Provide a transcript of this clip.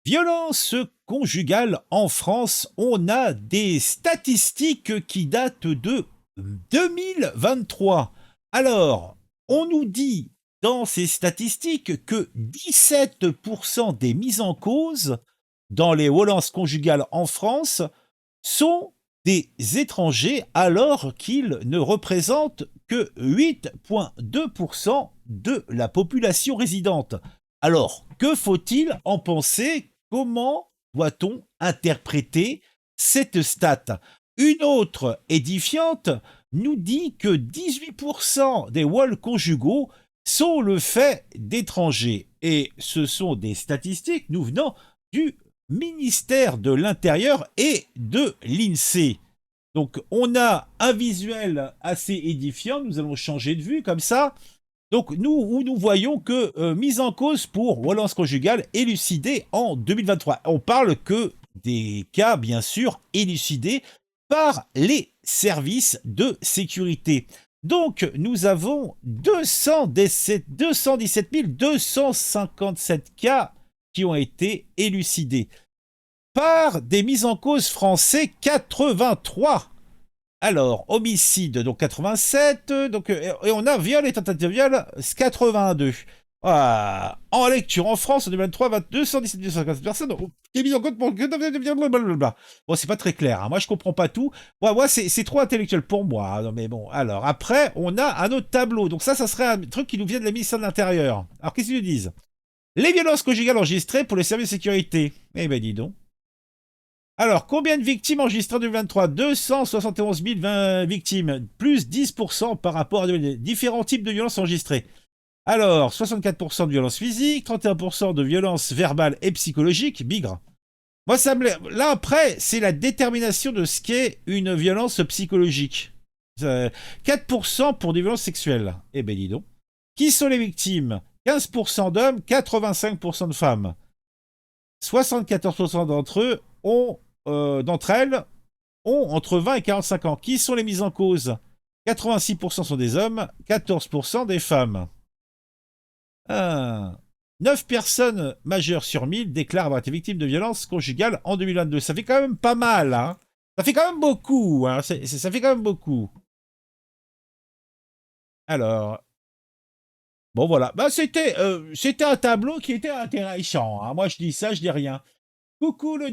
Violence conjugale en France, on a des statistiques qui datent de 2023. Alors, on nous dit dans ces statistiques que 17% des mises en cause dans les violences conjugales en France sont des étrangers alors qu'ils ne représentent que 8,2% de la population résidente. Alors, que faut-il en penser? Comment doit-on interpréter cette stat? Une autre édifiante nous dit que 18% des vols conjugaux sont le fait d'étrangers. Et ce sont des statistiques nous venant du ministère de l'Intérieur et de l'INSEE. Donc on a un visuel assez édifiant, nous allons changer de vue comme ça. Donc nous voyons que mise en cause pour violence conjugale élucidée en 2023. On parle que des cas, bien sûr, élucidés par les services de sécurité. Donc nous avons 217 257 cas qui ont été élucidés par des mises en cause français 83. Alors, homicide, donc 87, et on a viol et tentative de viol, 82. Ah, en lecture, en France, en 2023, 217 257 personnes qui est mis en compte pour... Blablabla. Bon, c'est pas très clair, hein. Moi je comprends pas tout. Moi c'est trop intellectuel pour moi. Hein. Non, mais bon, alors, après, on a un autre tableau. Donc ça serait un truc qui nous vient de la ministère de l'Intérieur. Alors, qu'est-ce qu'ils nous disent? Les violences conjugales enregistrées pour les services de sécurité. Eh ben, dis donc. Alors, combien de victimes enregistrées en 2023? 271 020 victimes, plus 10% par rapport à 2020. Différents types de violences enregistrées. Alors, 64% de violences physiques, 31% de violences verbales et psychologiques, bigre. Moi, ça me... Là, après, c'est la détermination de ce qu'est une violence psychologique. 4% pour des violences sexuelles. Eh ben, dis donc. Qui sont les victimes? 15% d'hommes, 85% de femmes. 74% d'entre elles ont entre 20 et 45 ans. Qui sont les mises en cause? 86% sont des hommes, 14% des femmes. 9 personnes majeures sur 1000 déclarent avoir été victimes de violences conjugales en 2022. Ça fait quand même pas mal, hein. Ça fait quand même beaucoup, hein. Ça fait quand même beaucoup. Alors, bon voilà. Bah, c'était un tableau qui était intéressant, hein. Moi je dis ça, je dis rien. Coucou le